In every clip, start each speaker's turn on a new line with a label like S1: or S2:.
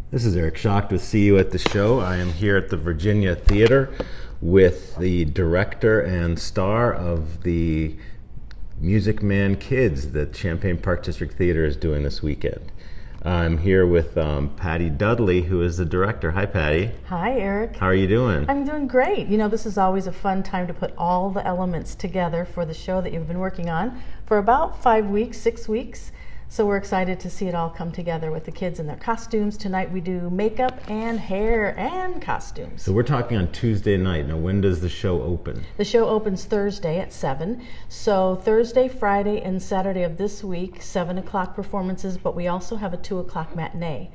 S1: This is Eric Schacht with See You at the Show. I am here at the Virginia Theater with the director and star of the Music Man Kids that Champaign Park District Theater is doing this weekend. I'm here with Patty Dudley, who is the director. Hi, Patty.
S2: Hi, Eric.
S1: How are you doing?
S2: I'm doing great. You know, this is always a fun time to put all the elements together for the show that you've been working on for about 5 weeks, 6 weeks. So we're excited to see it all come together with the kids in their costumes. Tonight we do makeup and hair and costumes.
S1: So we're talking on Tuesday night. Now, when does the show open?
S2: The show opens Thursday at 7. So Thursday, Friday, and Saturday of this week, 7 o'clock performances, but we also have a 2 o'clock matinee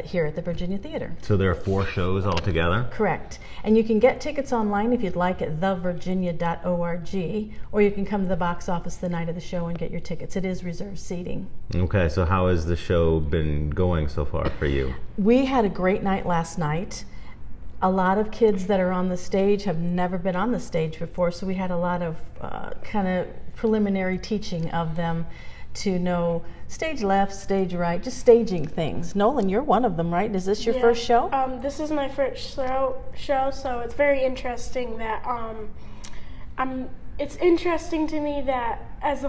S2: here at the Virginia Theater.
S1: So there are 4 shows altogether?
S2: Correct. And you can get tickets online if you'd like at thevirginia.org, or you can come to the box office the night of the show and get your tickets. It is reserved seating.
S1: Okay, so how has the show been going so far for you?
S2: We had a great night last night. A lot of kids that are on the stage have never been on the stage before, so we had a lot of kind of preliminary teaching of them to know stage left, stage right, just staging things. Nolan, you're one of them, right? Is this your first show?
S3: This is my first show, so it's very interesting that it's interesting to me that as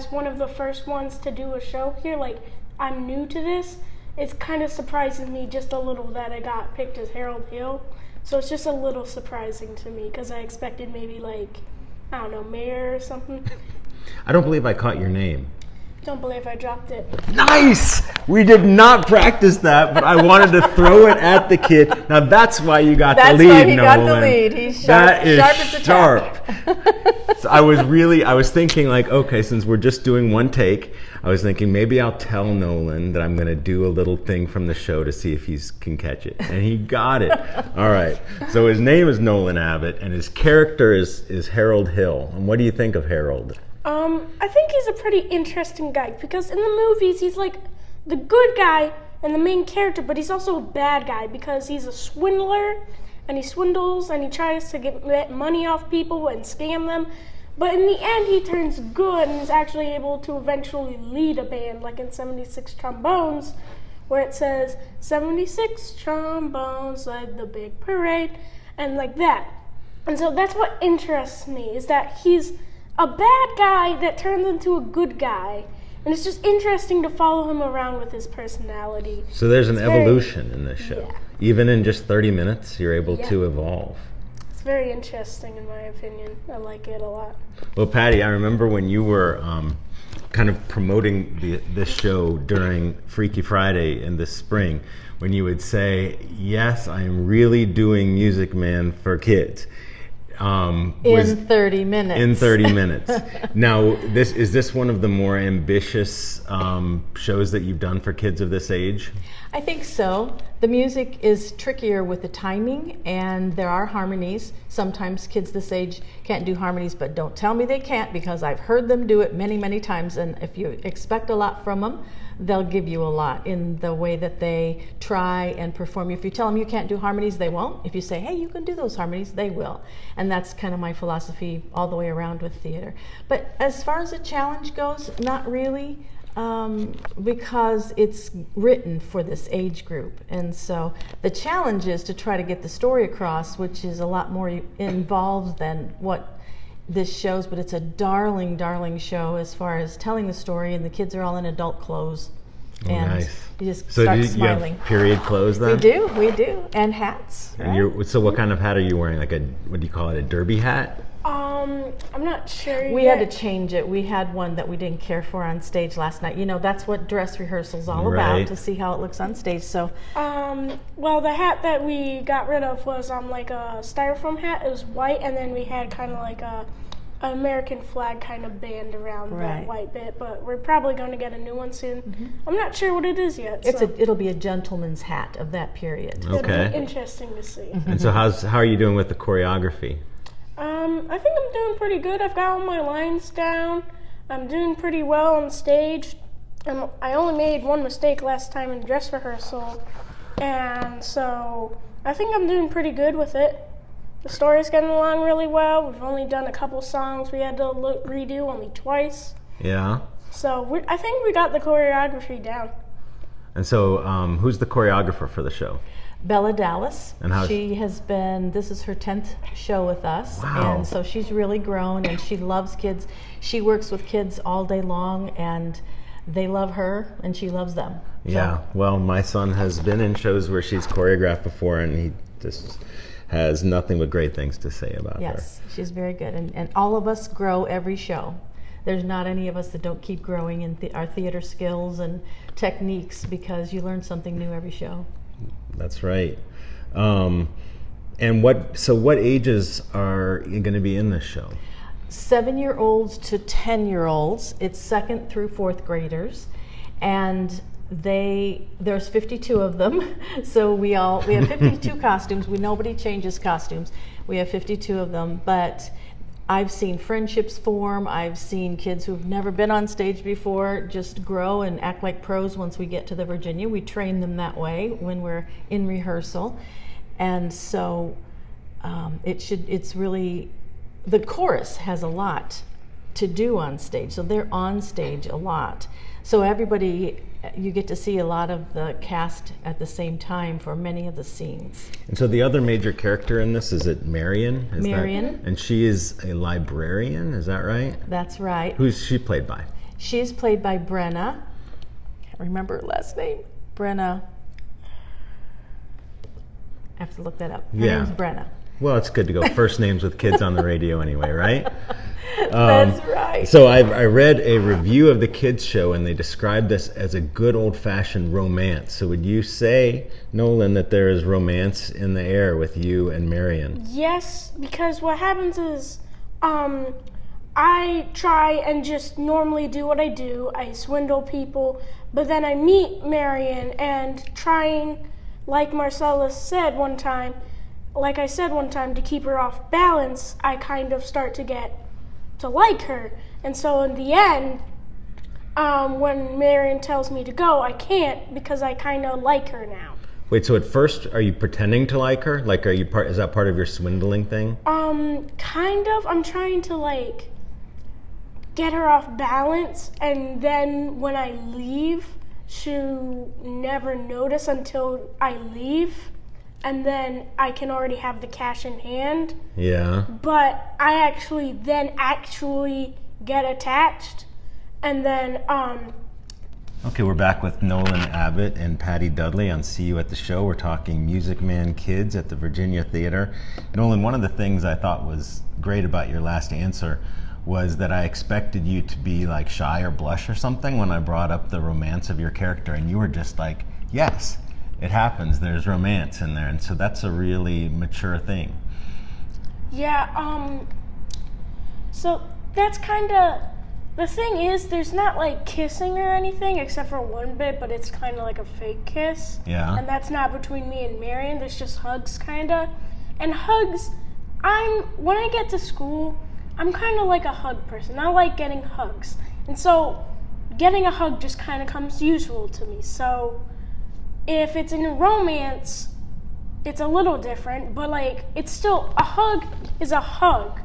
S3: one of the first ones to do a show here, like I'm new to this. It's kind of surprising me just a little that I got picked as Harold Hill. So it's just a little surprising to me because I expected maybe like, I don't know, Mayor or something.
S1: I don't believe I caught your name.
S3: Don't believe I dropped it.
S1: Nice! We did not practice that, but I wanted to throw it at the kid. Now that's why you got the lead,
S2: That's why he
S1: Nolan.
S2: got the lead. He's sharp.
S1: That is
S2: sharp as a
S1: sharp. So I was thinking like, okay, since we're just doing one take, I was thinking maybe I'll tell Nolan that I'm going to do a little thing from the show to see if he can catch it. And he got it. All right. So his name is Nolan Abbott, and his character is Harold Hill. And what do you think of Harold?
S3: I think he's a pretty interesting guy because in the movies he's like the good guy and the main character, but he's also a bad guy because he's a swindler and he swindles and he tries to get money off people and scam them. But in the end he turns good and is actually able to eventually lead a band, like in 76 Trombones, where it says 76 trombones led the big parade, and like that. And so that's what interests me, is that he's a bad guy that turns into a good guy. And it's just interesting to follow him around with his personality.
S1: So there's an evolution in this show.
S3: Yeah.
S1: Even in just 30 minutes, you're able to evolve.
S3: It's very interesting in my opinion. I like it a lot.
S1: Well, Patty, I remember when you were kind of promoting this show during Freaky Friday in the spring, when you would say, yes, I am really doing Music Man for kids.
S2: In 30 minutes.
S1: In 30 minutes. Now, is this one of the more ambitious shows that you've done for kids of this age?
S2: I think so. The music is trickier with the timing, and there are harmonies. Sometimes kids this age can't do harmonies, but don't tell me they can't, because I've heard them do it many, many times, and if you expect a lot from them, they'll give you a lot in the way that they try and perform. If you tell them you can't do harmonies, they won't. If you say, hey, you can do those harmonies, they will. And that's kind of my philosophy all the way around with theater. But as far as the challenge goes, not really, because it's written for this age group. And so the challenge is to try to get the story across, which is a lot more involved than what this shows, but it's a darling, darling show as far as telling the story, and the kids are all in adult clothes.
S1: Oh,
S2: and
S1: nice.
S2: you just
S1: so
S2: start
S1: you
S2: smiling.
S1: Have period clothes then?
S2: We do, and hats.
S1: And
S2: Right?
S1: so what kind of hat are you wearing? Like what do you call it, a derby hat?
S3: I'm not sure
S2: We
S3: yet.
S2: had to change it. We had one that we didn't care for on stage last night. You know, that's what dress rehearsal's all
S1: Right.
S2: about, to see how it looks on stage. So
S3: Well, the hat that we got rid of was like a styrofoam hat. It was white, and then we had kind of like an American flag kind of band around that white bit. But we're probably going to get a new one soon. Mm-hmm. I'm not sure what it is yet.
S2: it'll be a gentleman's hat of that period.
S1: Okay.
S3: It'll be interesting to see.
S1: And so how are you doing with the choreography?
S3: I think I'm doing pretty good. I've got all my lines down. I'm doing pretty well on stage. I only made one mistake last time in dress rehearsal, and so I think I'm doing pretty good with it. The story's getting along really well. We've only done a couple songs we had to redo only twice.
S1: Yeah.
S3: So I think we got the choreography down.
S1: And so, who's the choreographer for the show?
S2: Bella Dallas.
S1: And how's
S2: she has been, this is her 10th show with us.
S1: Wow.
S2: And so she's really grown and she loves kids. She works with kids all day long and they love her and she loves them.
S1: Yeah, well, my son has been in shows where she's choreographed before and he just has nothing but great things to say about her.
S2: Yes, she's very good. And all of us grow every show. There's not any of us that don't keep growing in our theater skills and techniques because you learn something new every show.
S1: That's right. And what ages are you going to be in this show?
S2: 7-year-olds to 10-year-olds. It's 2nd through 4th graders, and there's 52 of them. So we have 52 costumes. Nobody changes costumes. We have 52 of them, but I've seen friendships form. I've seen kids who've never been on stage before just grow and act like pros once we get to the Virginia. We train them that way when we're in rehearsal. And so it's really, the chorus has a lot to do on stage. So they're on stage a lot. So everybody, you get to see a lot of the cast at the same time for many of the scenes.
S1: And so the other major character in this, is it Marion?
S2: Marion.
S1: And she is a librarian, is that right?
S2: That's right.
S1: Who's she played by?
S2: She's played by Brenna. Can't remember her last name. Brenna. I have to look that up. Her name's Brenna.
S1: Well, it's good to go first names with kids on the radio anyway, right?
S2: That's right.
S1: So I read a review of the kids show and they described this as a good old-fashioned romance. So would you say, Nolan, that there is romance in the air with you and Marion?
S3: Yes, because what happens is I try and just normally do what I do. I swindle people, but then I meet Marion and trying, like Marcellus said one time, like I said one time, to keep her off balance, I kind of start to get to like her. And so in the end, when Marion tells me to go, I can't because I kind of like her now.
S1: Wait, so at first, are you pretending to like her? Like, is that part of your swindling thing?
S3: Kind of. I'm trying to, like, get her off balance, and then when I leave, she'll never notice until I leave. And then I can already have the cash in hand.
S1: Yeah.
S3: But I actually get attached. And then,
S1: Okay, we're back with Nolan Abbott and Patty Dudley on See You at the Show. We're talking Music Man Kids at the Virginia Theater. Nolan, one of the things I thought was great about your last answer was that I expected you to be like shy or blush or something when I brought up the romance of your character. And you were just like, yes. It happens. There's romance in there, and so that's a really mature thing.
S3: Yeah, so that's kind of, the thing is, there's not like kissing or anything except for one bit, but it's kind of like a fake kiss.
S1: Yeah.
S3: And that's not between me and Marion. There's just hugs, kind of. And hugs, when I get to school, I'm kind of like a hug person. I like getting hugs. And so getting a hug just kind of comes usual to me. So if it's in a romance, it's a little different, but like it's still, a hug is a hug.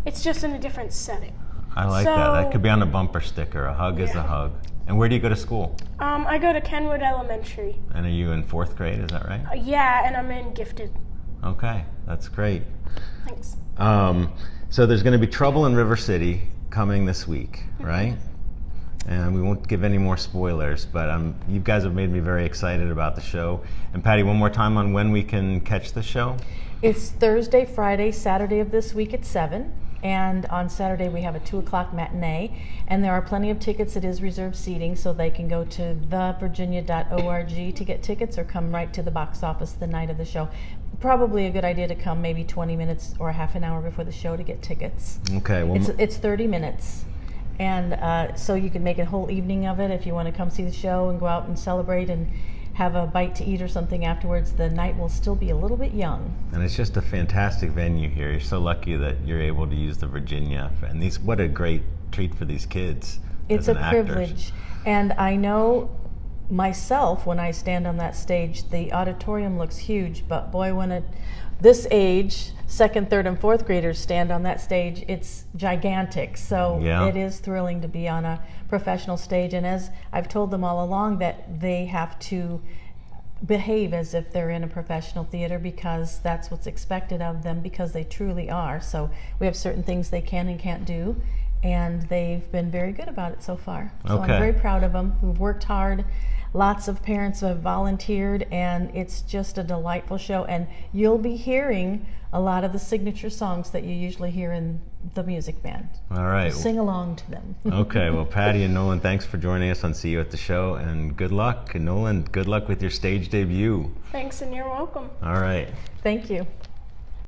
S3: It's just in a different setting.
S1: I like that. That could be on a bumper sticker. A hug is a hug. And where do you go to school?
S3: I go to Kenwood Elementary.
S1: And are you in 4th grade, is that right?
S3: Yeah, and I'm in gifted.
S1: Okay, that's great.
S3: Thanks.
S1: So there's going to be Trouble in River City coming this week, right? And we won't give any more spoilers, but you guys have made me very excited about the show. And Patty, one more time on when we can catch the show?
S2: It's Thursday, Friday, Saturday of this week at 7. And on Saturday we have a 2 o'clock matinee. And there are plenty of tickets. It is reserved seating, so they can go to thevirginia.org to get tickets or come right to the box office the night of the show. Probably a good idea to come maybe 20 minutes or half an hour before the show to get tickets.
S1: Okay. Well,
S2: it's 30 minutes. And so you can make a whole evening of it if you want to come see the show and go out and celebrate and have a bite to eat or something afterwards. The night will still be a little bit young.
S1: And it's just a fantastic venue here. You're so lucky that you're able to use the Virginia. And what a great treat for these kids.
S2: It's a privilege. And I know myself, when I stand on that stage, the auditorium looks huge, but boy, when this age, second, third, and fourth graders stand on that stage, it's gigantic. So
S1: Yeah.
S2: it is thrilling to be on a professional stage. And as I've told them all along, that they have to behave as if they're in a professional theater, because that's what's expected of them, because they truly are. So we have certain things they can and can't do, and they've been very good about it so far. So
S1: Okay.
S2: I'm very proud of them. We've worked hard. Lots of parents have volunteered, and it's just a delightful show. And you'll be hearing a lot of the signature songs that you usually hear in the music band.
S1: All right.
S2: Sing along to them.
S1: Okay, well, Patty and Nolan, thanks for joining us on See You at the Show, and good luck. And Nolan, good luck with your stage debut.
S3: Thanks, and you're welcome.
S1: All right.
S2: Thank you.